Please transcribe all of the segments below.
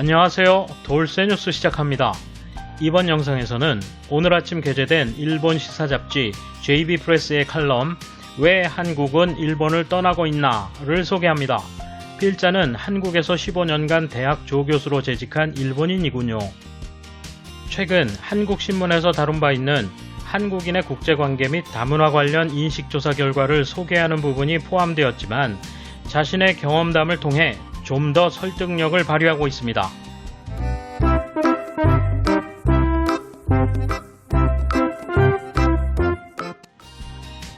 안녕하세요. 돌쇠 뉴스 시작합니다. 이번 영상에서는 오늘 아침 게재된 일본 시사 잡지 JB프레스의 칼럼 왜 한국은 일본을 떠나고 있나를 소개합니다. 필자는 한국에서 15년간 대학 조교수로 재직한 일본인이군요. 최근 한국신문에서 다룬 바 있는 한국인의 국제관계 및 다문화 관련 인식조사 결과를 소개하는 부분이 포함되었지만 자신의 경험담을 통해 좀 더 설득력을 발휘하고 있습니다.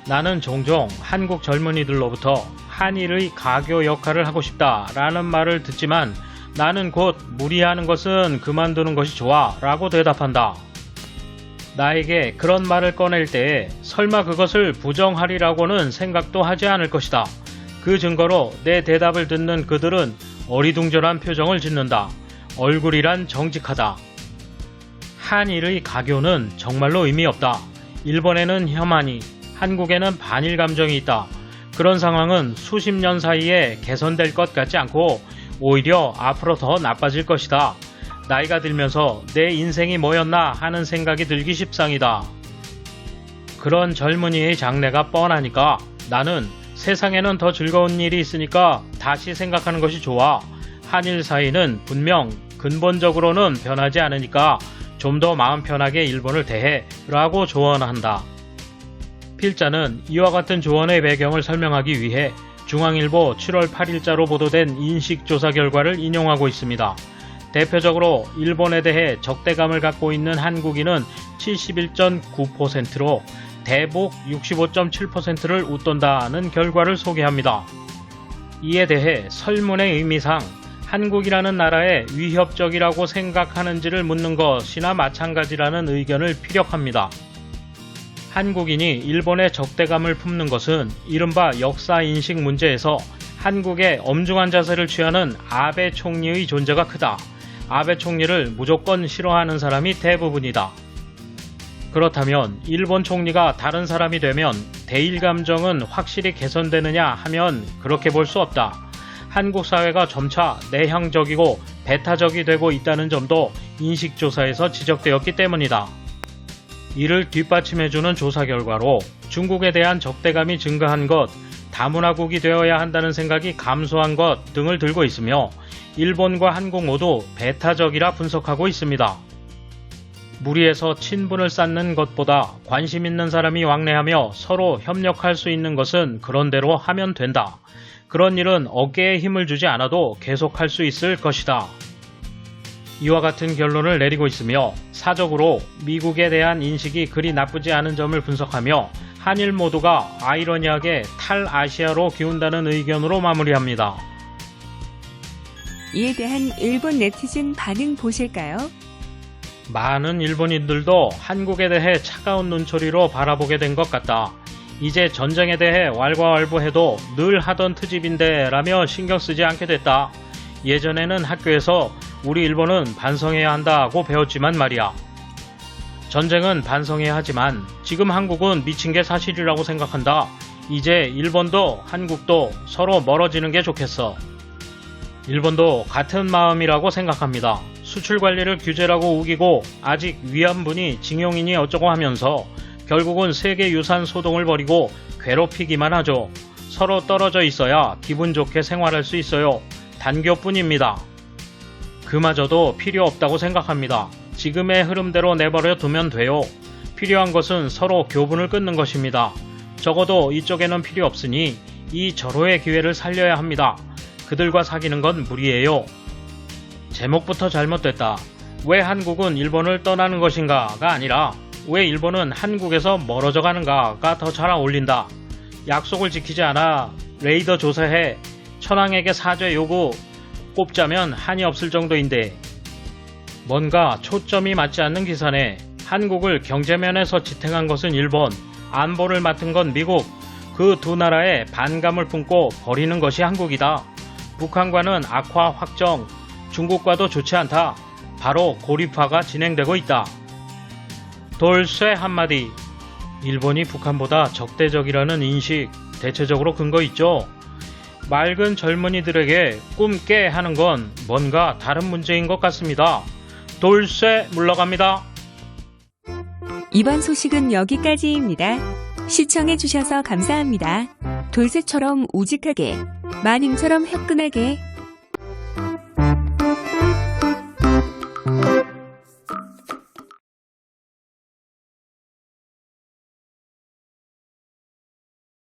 나는 종종 한국 젊은이들로부터 한일의 가교 역할을 하고 싶다라는 말을 듣지만 나는 곧 무리하는 것은 그만두는 것이 좋아 라고 대답한다. 나에게 그런 말을 꺼낼 때에 설마 그것을 부정하리라고는 생각도 하지 않을 것이다. 그 증거로 내 대답을 듣는 그들은 어리둥절한 표정을 짓는다. 얼굴이란 정직하다. 한일의 가교는 정말로 의미 없다. 일본에는 혐한이, 한국에는 반일 감정이 있다. 그런 상황은 수십 년 사이에 개선될 것 같지 않고 오히려 앞으로 더 나빠질 것이다. 나이가 들면서 내 인생이 뭐였나 하는 생각이 들기 십상이다. 그런 젊은이의 장래가 뻔하니까 나는 세상에는 더 즐거운 일이 있으니까 다시 생각하는 것이 좋아. 한일 사이는 분명 근본적으로는 변하지 않으니까 좀 더 마음 편하게 일본을 대해 라고 조언한다. 필자는 이와 같은 조언의 배경을 설명하기 위해 중앙일보 7월 8일자로 보도된 인식조사 결과를 인용하고 있습니다. 대표적으로 일본에 대해 적대감을 갖고 있는 한국인은 71.9%로 대북 65.7%를 웃돈다는 결과를 소개합니다. 이에 대해 설문의 의미상 한국이라는 나라에 위협적이라고 생각하는지를 묻는 것이나 마찬가지라는 의견을 피력합니다. 한국인이 일본의 적대감을 품는 것은 이른바 역사인식 문제에서 한국의 엄중한 자세를 취하는 아베 총리의 존재가 크다. 아베 총리를 무조건 싫어하는 사람이 대부분이다. 그렇다면 일본 총리가 다른 사람이 되면 대일 감정은 확실히 개선되느냐 하면 그렇게 볼 수 없다. 한국 사회가 점차 내향적이고 배타적이 되고 있다는 점도 인식조사에서 지적되었기 때문이다. 이를 뒷받침해주는 조사 결과로 중국에 대한 적대감이 증가한 것, 다문화국이 되어야 한다는 생각이 감소한 것 등을 들고 있으며 일본과 한국 모두 배타적이라 분석하고 있습니다. 무리해서 친분을 쌓는 것보다 관심 있는 사람이 왕래하며 서로 협력할 수 있는 것은 그런대로 하면 된다. 그런 일은 어깨에 힘을 주지 않아도 계속할 수 있을 것이다. 이와 같은 결론을 내리고 있으며 사적으로 미국에 대한 인식이 그리 나쁘지 않은 점을 분석하며 한일 모두가 아이러니하게 탈아시아로 기운다는 의견으로 마무리합니다. 이에 대한 일본 네티즌 반응 보실까요? 많은 일본인들도 한국에 대해 차가운 눈초리로 바라보게 된 것 같다. 이제 전쟁에 대해 왈가왈부해도 늘 하던 트집인데 라며 신경 쓰지 않게 됐다. 예전에는 학교에서 우리 일본은 반성해야 한다고 배웠지만 말이야. 전쟁은 반성해야 하지만 지금 한국은 미친 게 사실이라고 생각한다. 이제 일본도 한국도 서로 멀어지는 게 좋겠어. 일본도 같은 마음이라고 생각합니다. 수출 관리를 규제라고 우기고 아직 위안부니 징용이니 어쩌고 하면서 결국은 세계유산 소동을 벌이고 괴롭히기만 하죠. 서로 떨어져 있어야 기분 좋게 생활할 수 있어요. 단교뿐입니다. 그마저도 필요 없다고 생각합니다. 지금의 흐름대로 내버려 두면 돼요. 필요한 것은 서로 교분을 끊는 것입니다. 적어도 이쪽에는 필요 없으니 이 절호의 기회를 살려야 합니다. 그들과 사귀는 건 무리예요. 제목부터 잘못됐다. 왜 한국은 일본을 떠나는 것인가가 아니라 왜 일본은 한국에서 멀어져 가는가가 더 잘 어울린다. 약속을 지키지 않아 레이더 조사해 천황에게 사죄 요구 꼽자면 한이 없을 정도인데 뭔가 초점이 맞지 않는 기사네. 한국을 경제면에서 지탱한 것은 일본, 안보를 맡은 건 미국, 그 두 나라에 반감을 품고 버리는 것이 한국이다. 북한과는 악화 확정, 중국과도 좋지 않다. 바로 고립화가 진행되고 있다. 돌쇠 한마디. 일본이 북한보다 적대적이라는 인식 대체적으로 근거 있죠. 맑은 젊은이들에게 꿈 깨 하는 건 뭔가 다른 문제인 것 같습니다. 돌쇠 물러갑니다. 이번 소식은 여기까지입니다. 시청해주셔서 감사합니다. 돌쇠처럼 우직하게, 마님처럼 화끈하게